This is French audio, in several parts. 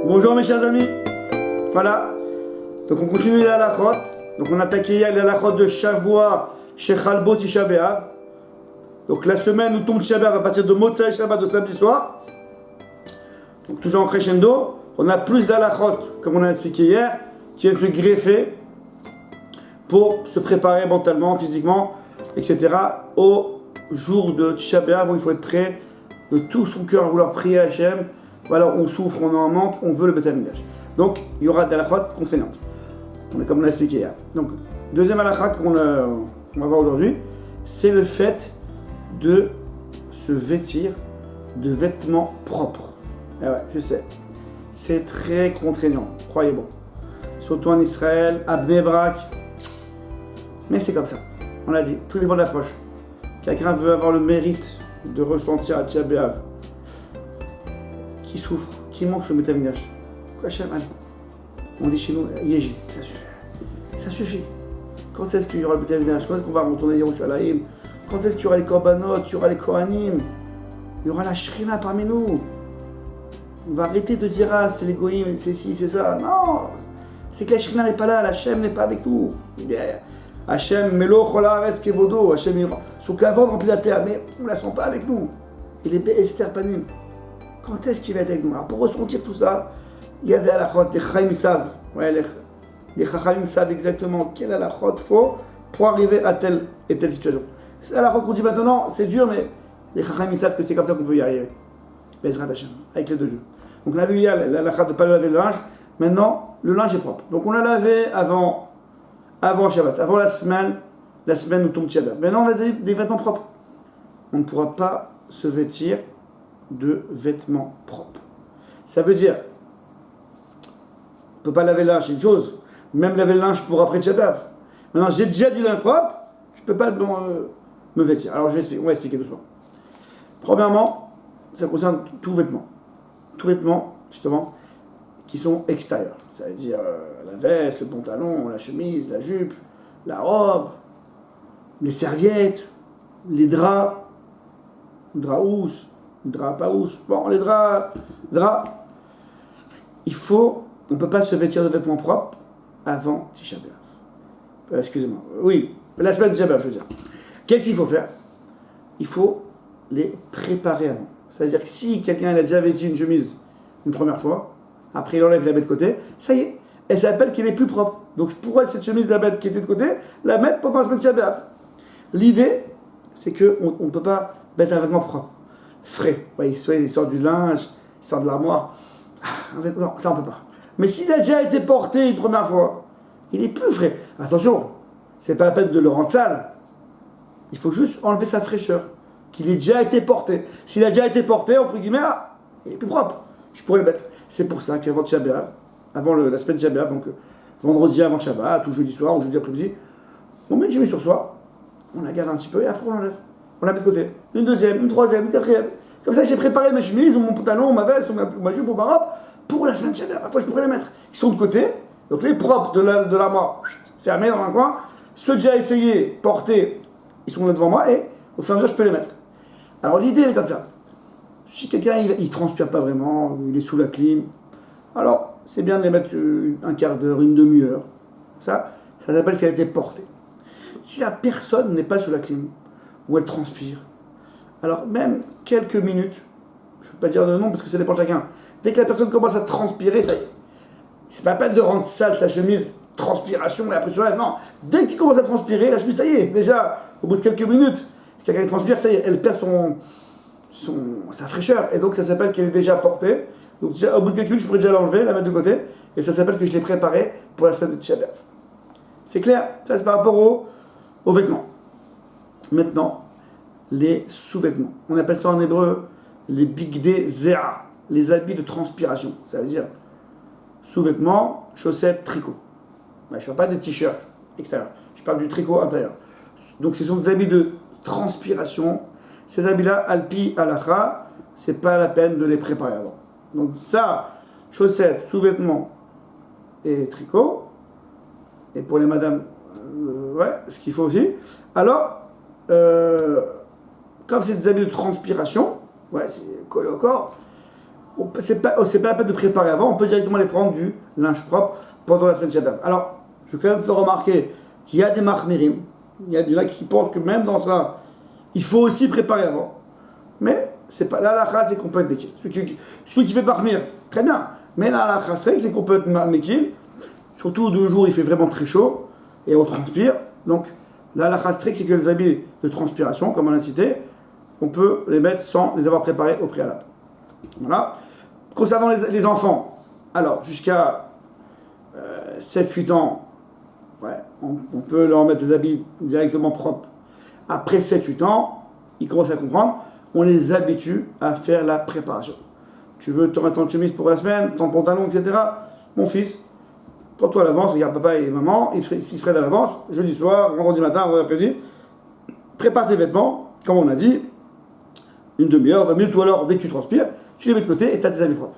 Bonjour mes chers amis. Voilà. Donc on continue les halachot. Donc on a attaqué hier les halachot de Shavua chez Chalbo Tisha B'Av. Donc la semaine où tombe Tisha B'Av à partir de Motzai Shabbat de samedi soir. Donc toujours en crescendo. On a plus d'halachot, comme on a expliqué hier, qui viennent se greffer pour se préparer mentalement, physiquement, etc. au jour de Tisha B'Av où il faut être prêt de tout son cœur à vouloir prier à Hachem. Voilà, on souffre, on en manque, on veut le Beth Amikdash. Donc, il y aura des halachot contraignantes. Comme on l'a expliqué hier. Donc, deuxième halakha qu'on va voir aujourd'hui, c'est le fait de se vêtir de vêtements propres. Et ouais, je sais, c'est très contraignant, croyez-moi. Surtout en Israël, à Bnei Brak. Mais c'est comme ça. On l'a dit, tout dépend de l'approche. Quelqu'un veut avoir le mérite de ressentir à Tisha B'Av qui souffre, qui manque le Beth Amikdash. Hachem, on dit chez nous, Yéji, ça suffit. Ça suffit. Quand est-ce qu'il y aura le Beth Amikdash? Quand est-ce qu'on va retourner à Yerushalayim? Quand est-ce qu'il y aura les Korbanot? Il y aura les Kohanim? Il y aura la Shrina parmi nous? On va arrêter de dire, ah, c'est les Goïm, c'est ci, c'est ça. Non! C'est que la Shrina n'est pas là, la Hachem n'est pas avec nous. Hachem, Melo, Cholares, Kevodo, Hachem, son kavod remplit la terre, mais on ne la sent pas avec nous. Il est Esther Panim. Quand est-ce qu'il va être avec nous? Alors pour ressentir tout ça, il y a des halachot, les chachamim savent. Ouais, les chachamim savent exactement quel halachot faut pour arriver à telle et telle situation. C'est halachot qu'on dit maintenant, c'est dur, mais les chachamim savent que c'est comme ça qu'on peut y arriver. Bezrat Hashem, avec les deux yeux. Donc on a vu hier l'halachot de ne pas laver le linge. Maintenant, le linge est propre. Donc on l'a lavé avant Shabbat, avant la semaine où tombe Shabbat. Maintenant on a des vêtements propres. On ne pourra pas se vêtir de vêtements propres. Ça veut dire, on ne peut pas laver le linge, c'est une chose. Même laver le linge pour après Shabbat. Maintenant, j'ai déjà du linge propre, je ne peux pas me vêtir. Alors, on va expliquer doucement. Premièrement, ça concerne tout vêtement. Tout vêtement, justement, qui sont extérieurs. Ça veut dire la veste, le pantalon, la chemise, la jupe, la robe, les serviettes, les draps housses, drap pas housse. Bon, les draps. On ne peut pas se vêtir de vêtements propres avant Tisha B'Av. Excusez-moi. Oui, la semaine de Tisha B'Av, je veux dire. Qu'est-ce qu'il faut faire? Il faut les préparer avant. C'est-à-dire que si quelqu'un a déjà vêtu une chemise une première fois, après il enlève, il la met de côté, ça y est, elle s'appelle qu'elle est plus propre. Donc je pourrais cette chemise la mettre qui était de côté, la mettre pendant la semaine de Tisha B'Av. L'idée, c'est qu'on ne peut pas mettre un vêtement propre, frais. Ouais, il sort du linge, il sort de l'armoire. Non, ça on peut pas. Mais s'il a déjà été porté une première fois, il est plus frais. Attention, c'est pas la peine de le rendre sale. Il faut juste enlever sa fraîcheur, qu'il ait déjà été porté. S'il a déjà été porté, entre guillemets, il est plus propre. Je pourrais le mettre. C'est pour ça qu'avant Tisha B'Av, avant la semaine de Tisha B'Av, donc vendredi avant Shabbat, ou jeudi soir, ou jeudi après-midi, on met une chemise sur soi, on la garde un petit peu et après on l'enlève. On la met de côté. Une deuxième, une troisième, une quatrième. Comme ça, j'ai préparé mes chemises, ou mon pantalon, ou ma veste, ou ma jupe, ou ma robe, pour la semaine de Shabbat. Après, je pourrais les mettre. Ils sont de côté. Donc, les propres de l'armoire, fermés dans un coin. Ceux déjà essayés, portés, ils sont là devant moi, et au fur et à mesure, je peux les mettre. Alors, l'idée, elle est comme ça. Si quelqu'un, il transpire pas vraiment, il est sous la clim, alors, c'est bien de les mettre un quart d'heure, une demi-heure. Ça s'appelle si elle a été portée. Si la personne n'est pas sous la clim, ou elle transpire, alors même quelques minutes, je ne peux pas dire de nom parce que ça dépend de chacun, dès que la personne commence à transpirer, ça y est, c'est pas la peine de rendre sale sa chemise, transpiration et après sur elle, non, dès que tu commences à transpirer, la chemise, ça y est, déjà, au bout de quelques minutes, si quelqu'un transpire, ça y est, elle perd sa fraîcheur, et donc ça s'appelle qu'elle est déjà portée, donc déjà, au bout de quelques minutes, je pourrais déjà l'enlever, la mettre de côté, et ça s'appelle que je l'ai préparée pour la semaine de Tisha B'Av. C'est clair? Ça c'est par rapport aux vêtements. Maintenant, les sous-vêtements. On appelle ça en hébreu les bigdei zera, les habits de transpiration. Ça veut dire sous-vêtements, chaussettes, tricot. Je ne parle pas des t-shirts extérieurs, je parle du tricot intérieur. Donc ce sont des habits de transpiration. Ces habits-là, alpi halacha, c'est pas la peine de les préparer avant. Donc ça, chaussettes, sous-vêtements et tricot. Et pour les madames, ce qu'il faut aussi. Alors, comme c'est des habits de transpiration, c'est collé au corps, c'est pas la peine de préparer avant, on peut directement les prendre du linge propre pendant la semaine Shabbat. Alors, je vais quand même faire remarquer qu'il y a des mahmirim, il y en a qui pensent que même dans ça, il faut aussi préparer avant. Mais c'est pas la halakha, c'est qu'on peut être mekil. Celui qui fait mahmir, très bien. Mais la halakha stricte, c'est qu'on peut être mekil. Surtout de nos jours, il fait vraiment très chaud et on transpire. Donc, la halakha stricte, c'est que les habits de transpiration, comme on l'a cité, on peut les mettre sans les avoir préparés au préalable. Voilà. Concernant les enfants, alors jusqu'à 7-8 ans, ouais, on peut leur mettre des habits directement propres. Après 7-8 ans, ils commencent à comprendre, on les habitue à faire la préparation. Tu veux te mettre ton chemise pour la semaine, ton pantalon, etc. Mon fils, prends-toi à l'avance, regarde papa et maman, ils se prennent à l'avance, jeudi soir, vendredi matin, vendredi après-midi, prépare tes vêtements, comme on a dit, une demi-heure, 20 minutes, ou alors dès que tu transpires, tu les mets de côté et tu as tes habits propres.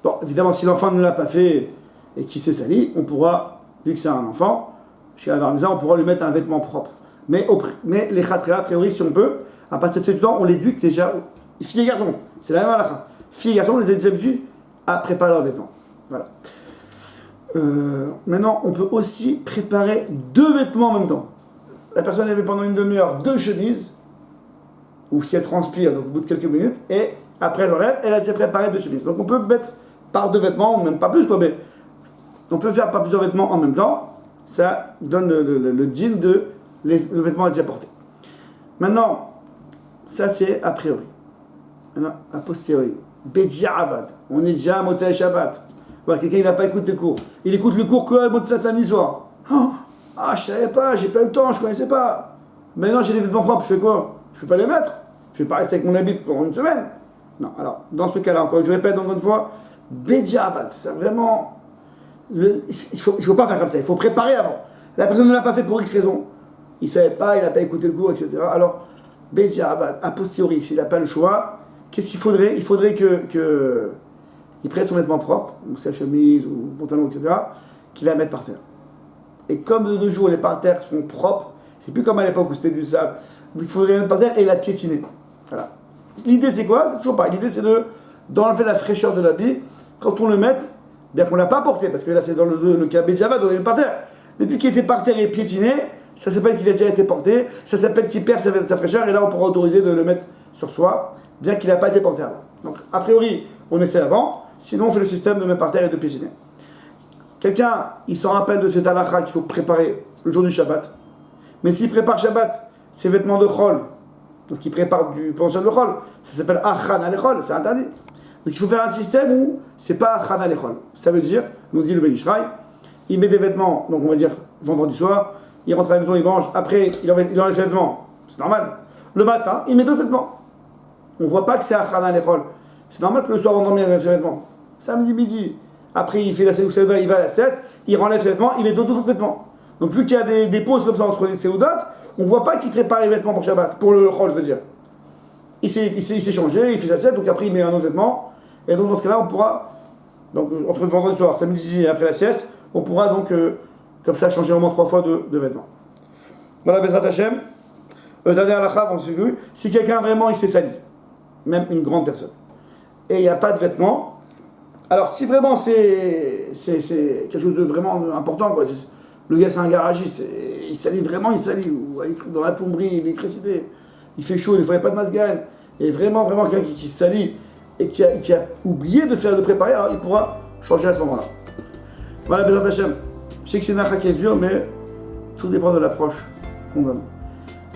Bon, évidemment, si l'enfant ne l'a pas fait et qu'il s'est sali, on pourra, vu que c'est un enfant, chez la Barmeza, on pourra lui mettre un vêtement propre. Mais les khatria, a priori, si on peut, à partir de 7 ans, on l'éduque déjà, filles et garçons, c'est la même halakha. Filles et garçons, on les habitue à préparer leurs vêtements. Voilà. Maintenant, on peut aussi préparer 2 vêtements en même temps. La personne avait pendant une demi-heure 2 chemises, ou si elle transpire, donc au bout de quelques minutes, et après elle enlève, elle a déjà préparé 2 chemises. Donc on peut mettre par 2 vêtements, ou même pas plus, quoi, mais on peut faire par plusieurs vêtements en même temps. Ça donne le djinn de le vêtement déjà porté. Maintenant, ça c'est a priori. Maintenant, a posteriori, Bediavad, on est déjà à Motzei Shabbat. Voilà, quelqu'un il n'a pas écouté le cours. Il écoute le cours que à Motzei samedi soir. Ah, je savais pas, j'ai pas eu le temps, je connaissais pas. Maintenant j'ai des vêtements propres, je fais quoi? Je peux pas les mettre. Je vais pas rester avec mon habit pour une semaine. Non, alors, dans ce cas-là, encore, je répète encore une fois, Bediavad, c'est vraiment. Il faut pas faire comme ça, il faut préparer avant. La personne ne l'a pas fait pour X raison. Il ne savait pas, il n'a pas écouté le cours, etc. Alors, Bediavad, a posteriori, s'il n'a pas le choix, qu'est-ce qu'il faudrait? Il faudrait qu'il prenne son vêtement propre, ou sa chemise, ou pantalon, etc., qu'il la mette par terre. Et comme de nos jours, les parterres sont propres, c'est plus comme à l'époque où c'était du sable. Donc il faudrait la mettre par terre et la piétiner. Voilà. L'idée c'est quoi? C'est toujours pareil. L'idée c'est d'enlever la fraîcheur de l'habit quand on le met, bien qu'on ne l'a pas porté, parce que là c'est dans le cas Bediavad, on est par terre. Depuis qu'il était par terre et piétiné, ça s'appelle qu'il a déjà été porté, ça s'appelle qu'il perd sa fraîcheur, et là on pourra autoriser de le mettre sur soi, bien qu'il n'a pas été porté avant. Donc a priori, on essaie avant, sinon on fait le système de mettre par terre et de piétiner. Quelqu'un, il se rappelle de cet halakha qu'il faut préparer le jour du Shabbat, mais s'il prépare Shabbat, ses vêtements de chol, donc il prépare du pension de chol, ça s'appelle achan al-chol, c'est interdit. Donc il faut faire un système où c'est pas achan al-chol. Ça veut dire, nous dit le Ben Ishraï, il met des vêtements, donc on va dire vendredi soir, il rentre à la maison, il mange, après il enlève ses vêtements, c'est normal. Le matin, il met d'autres vêtements. On voit pas que c'est achan al-chol. C'est normal que le soir on dorme, il enlève ses vêtements. Samedi midi, après il fait la séouda, il va à la cesse, il renlève ses vêtements, il met d'autres vêtements. Donc vu qu'il y a des pauses comme ça entre les séoudotes, on ne voit pas qu'il prépare les vêtements pour Shabbat, pour le chol, je veux dire. Il s'est changé, il fait sa scène, donc après il met un autre vêtement. Et donc dans ce cas-là, on pourra, donc entre vendredi soir, samedi et après la sieste, on pourra donc comme ça changer au moins 3 fois de vêtements. Voilà, Bezrat Hashem. Dernier halakha, si quelqu'un vraiment il s'est sali, même une grande personne, et il n'y a pas de vêtements, alors si vraiment c'est quelque chose de vraiment important, quoi, le gars c'est un garagiste, il salit vraiment, il salit, ou il est dans la plomberie, l'électricité, il fait chaud, des fois il n'y a pas de masgane, et vraiment quelqu'un qui salit et qui a oublié de préparer, alors il pourra changer à ce moment-là. Voilà, Bezrat Hashem. Je sais que c'est une halakha qui est dure, mais tout dépend de l'approche qu'on donne.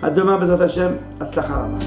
À demain, Bezrat Hashem, Atzlacha Rabba.